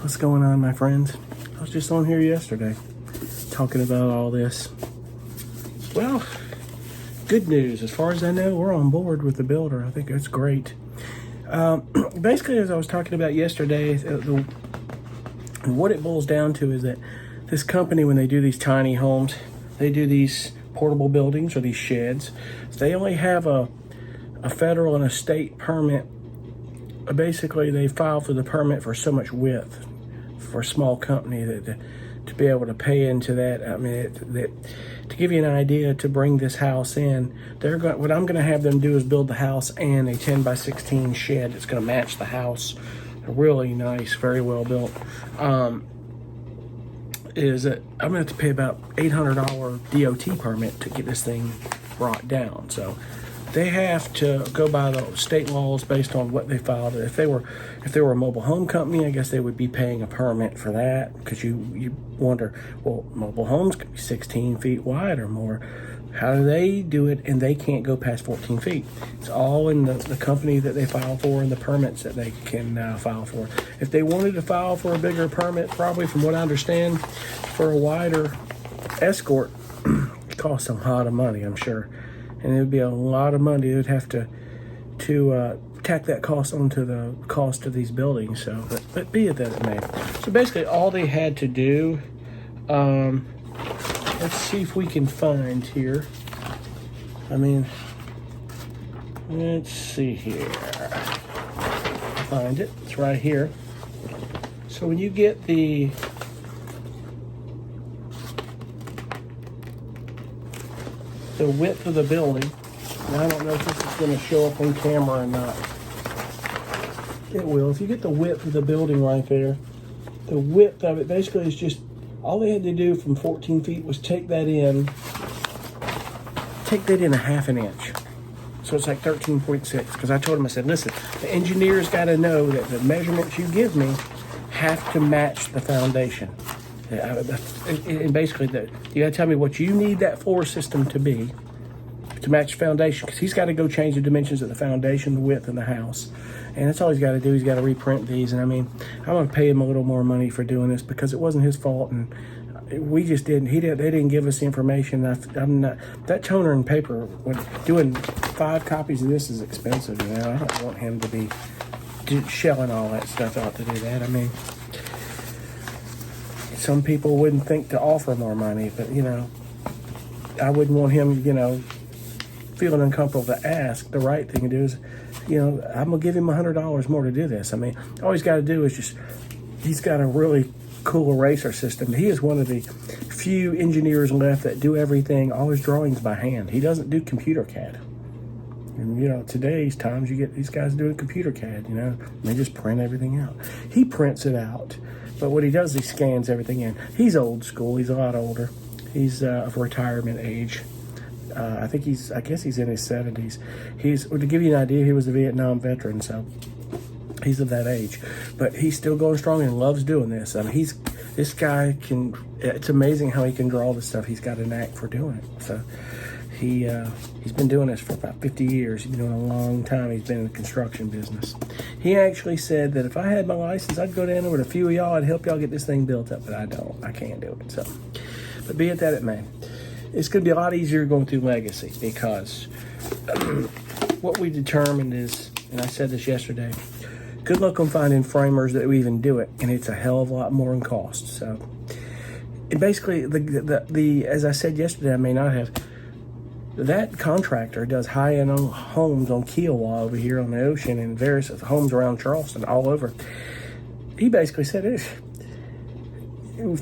What's going on, my friends? I was just on here yesterday talking about all this. Well, good news. As far as I know, we're on board with the builder. I think that's great. Basically, as I was talking about yesterday, what it boils down to is that this company, when they do these tiny homes, they do these portable buildings or these sheds. They only have a federal and a state permit. Basically, they file for the permit for so much width for a small company that to be able to pay into that. I mean, to give you an idea, to bring this house in, what I'm going to have them do is build the house and a 10 by 16 shed that's going to match the house. Really nice, very well built. Is that I'm going to have to pay about $800 DOT permit to get this thing brought down. So they have to go by the state laws based on what they filed. If they were a mobile home company, I guess they would be paying a permit for that, because you wonder, well, mobile homes could be 16 feet wide or more. How do they do it and they can't go past 14 feet? It's all in the company that they file for and the permits that they can file for. If they wanted to file for a bigger permit, probably from what I understand, for a wider escort, it costs them a lot of money, I'm sure. And it would be a lot of money. They would have to tack that cost onto the cost of these buildings. So, but be it that it may. So basically, all they had to do. Let's see if we can find here. I mean, let's see here. Find it. It's right here. So when you get the width of the building, and I don't know if this is going to show up on camera or not. It will. If you get the width of the building right there, the width of it basically is just, all they had to do from 14 feet was take that in a half an inch. So it's like 13.6. Because I told him, I said, listen, the engineer's got to know that the measurements you give me have to match the foundation. And basically, you got to tell me what you need that floor system to be to match the foundation. Because he's got to go change the dimensions of the foundation, the width, and the house. And that's all he's got to do. He's got to reprint these. And I mean, I'm going to pay him a little more money for doing this because it wasn't his fault. And we just didn't. They didn't give us the information. I'm not. That toner and paper, doing 5 copies of this is expensive. You know, I don't want him to be shelling all that stuff out to do that. I mean, some people wouldn't think to offer more money, but you know, I wouldn't want him, you know, feeling uncomfortable to ask. The right thing to do is, you know, I'm gonna give him $100 more to do this. I mean, all he's got to do is just, he's got a really cool eraser system. He is one of the few engineers left that do everything, all his drawings by hand. He doesn't do computer CAD. And you know, today's times you get these guys doing computer CAD, you know, and they just print everything out. He prints it out, but what he does, he scans everything in. He's old school. He's a lot older. He's of retirement age. I guess he's in his 70s. To give you an idea, he was a Vietnam veteran, so he's of that age. But he's still going strong and loves doing this. I mean, this guy can, it's amazing how he can draw this stuff. He's got a knack for doing it. So he's been doing this for about 50 years. He's been doing it a long time. He's been in the construction business. He actually said that if I had my license, I'd go down there with a few of y'all. I'd help y'all get this thing built up, but I don't. I can't do it. So, but be it that it may. It's going to be a lot easier going through Legacy because what we determined is, and I said this yesterday, good luck on finding framers that will even do it, and it's a hell of a lot more in cost. So, and basically, as I said yesterday, I may not have, that contractor does high-end homes on Kiowa over here on the ocean and various homes around Charleston, all over. He basically said,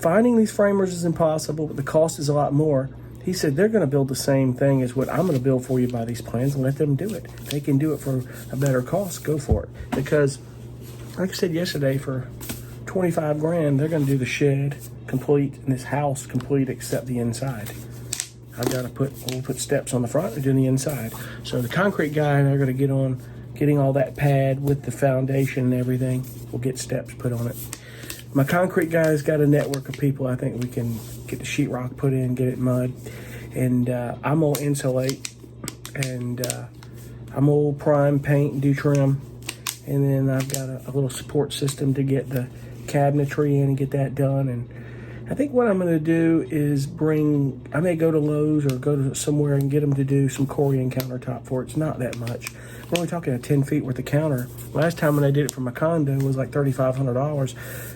finding these framers is impossible, but the cost is a lot more. He said, they're going to build the same thing as what I'm going to build for you by these plans, and let them do it. If they can do it for a better cost, go for it. Because, like I said yesterday, for 25 grand, they're going to do the shed complete and this house complete except the inside. I've got to we'll put steps on the front and do the inside. So the concrete guy and I are going to get on getting all that pad with the foundation and everything. We'll get steps put on it. My concrete guy's got a network of people. I think we can get the sheetrock put in, get it mud. And I'm going to insulate. And I'm going to prime, paint, and do trim. And then I've got a little support system to get the cabinetry in and get that done. And I think what I'm going to do is I may go to Lowe's or go to somewhere and get them to do some Corian countertop for it. It's not that much. We're only talking a 10 feet worth of counter. Last time when I did it for my condo, it was like $3,500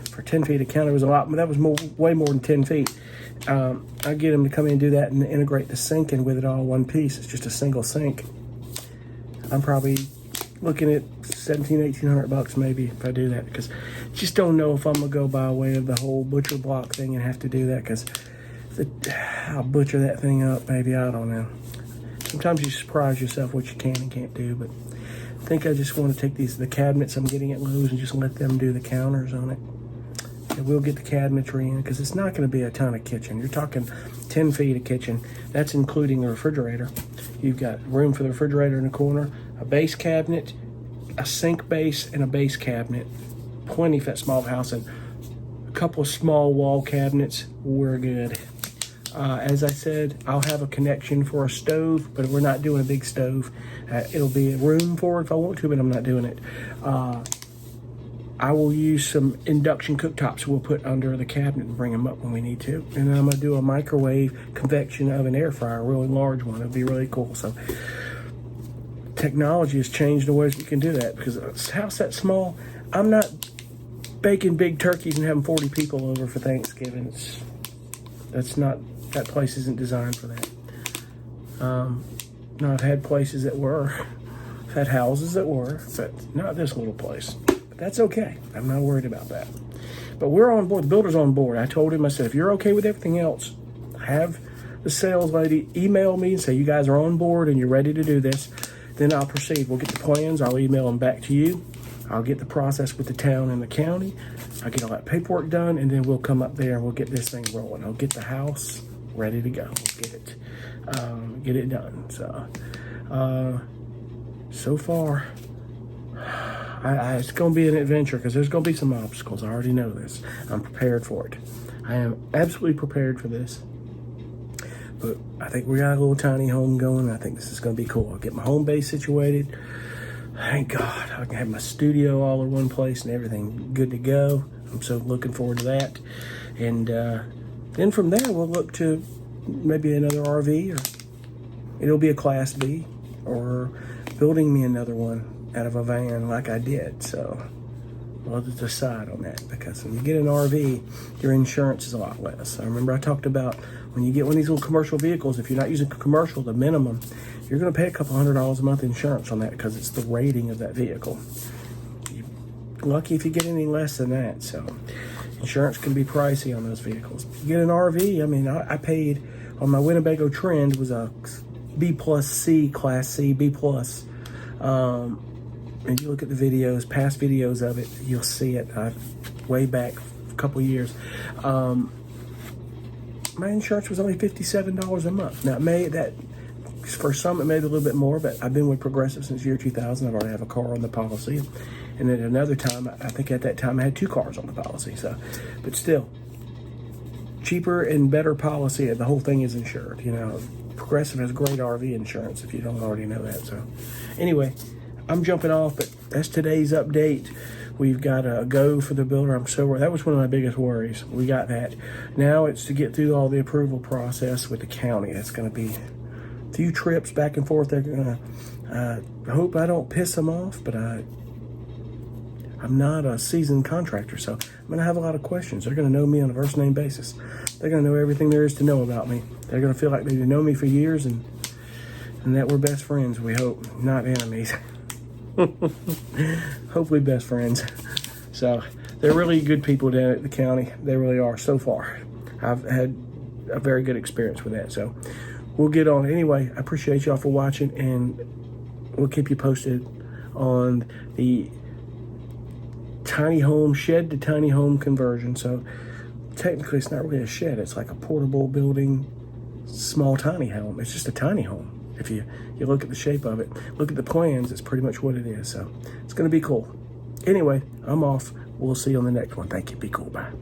for 10 feet of counter. It was a lot, but that was way more than 10 feet. I get them to come in and do that and integrate the sink in with it all in one piece. It's just a single sink. I'm probably looking at $1,700-1,800 maybe if I do that, because just don't know if I'm gonna go by way of the whole butcher block thing and have to do that, because I'll butcher that thing up, maybe. I don't know. Sometimes you surprise yourself what you can and can't do, but I think I just want to take the cabinets I'm getting at Lowe's and just let them do the counters on it. And we'll get the cabinetry in, because it's not going to be a ton of kitchen. You're talking 10 feet of kitchen. That's including the refrigerator. You've got room for the refrigerator in the corner, a base cabinet, a sink base, and a base cabinet. Plenty for that small house, and a couple of small wall cabinets. We're good. As I said, I'll have a connection for a stove, but we're not doing a big stove. It'll be a room for it if I want to, but I'm not doing it. I will use some induction cooktops we'll put under the cabinet and bring them up when we need to. And then I'm going to do a microwave convection oven air fryer, a really large one. It'll be really cool. So technology has changed the ways we can do that, because a house that small, I'm not baking big turkeys and having 40 people over for Thanksgiving. That place isn't designed for that. Now, I've had places that were. I've had houses that were, but not this little place. But that's okay. I'm not worried about that. But we're on board. The builder's on board. I told him, I said, if you're okay with everything else, have the sales lady email me and say you guys are on board and you're ready to do this. Then I'll proceed. We'll get the plans. I'll email them back to you. I'll get the process with the town and the county. I'll get all that paperwork done, and then we'll come up there and we'll get this thing rolling. I'll get the house ready to go. We'll get it done. So far, it's going to be an adventure, because there's going to be some obstacles. I already know this. I'm prepared for it. I am absolutely prepared for this. But I think we got a little tiny home going. I think this is going to be cool. I'll get my home base situated. Thank God. I can have my studio all in one place and everything good to go. I'm so looking forward to that. And then from there, we'll look to maybe another RV, or it'll be a Class B, or building me another one out of a van like I did. So we'll have to decide on that, because when you get an RV, your insurance is a lot less. I remember I talked about when you get one of these little commercial vehicles, if you're not using commercial, the minimum, you're going to pay a couple $100 a month insurance on that, because it's the rating of that vehicle. You're lucky if you get any less than that. So insurance can be pricey on those vehicles. If you get an RV, I mean, I paid on my Winnebago Trend, was a B plus C, Class C, B plus. And you look at the videos, past videos of it, you'll see it way back a couple years. My insurance was only $57 a month. Now, for some, it may be a little bit more, but I've been with Progressive since year 2000. I've already have a car on the policy. And at another time, I think at that time, I had 2 cars on the policy. So, but still, cheaper and better policy. The whole thing is insured. You know, Progressive has great RV insurance, if you don't already know that. So anyway, I'm jumping off, but that's today's update. We've got a go for the builder. That was one of my biggest worries. We got that. Now it's to get through all the approval process with the county. That's going to be a few trips back and forth. They're going to, I hope I don't piss them off, but I'm not a seasoned contractor, so I'm going to have a lot of questions. They're going to know me on a first name basis. They're going to know everything there is to know about me. They're going to feel like they've known me for years, and that we're best friends, we hope, not enemies. Hopefully best friends. So they're really good people down at the county. They really are so far. I've had a very good experience with that. So we'll get on. Anyway, I appreciate y'all for watching, and we'll keep you posted on the tiny home, shed to tiny home conversion. So technically it's not really a shed. It's like a portable building, small tiny home. It's just a tiny home. If you look at the shape of it, look at the plans, it's pretty much what it is. So it's going to be cool. Anyway, I'm off. We'll see you on the next one. Thank you. Be cool. Bye.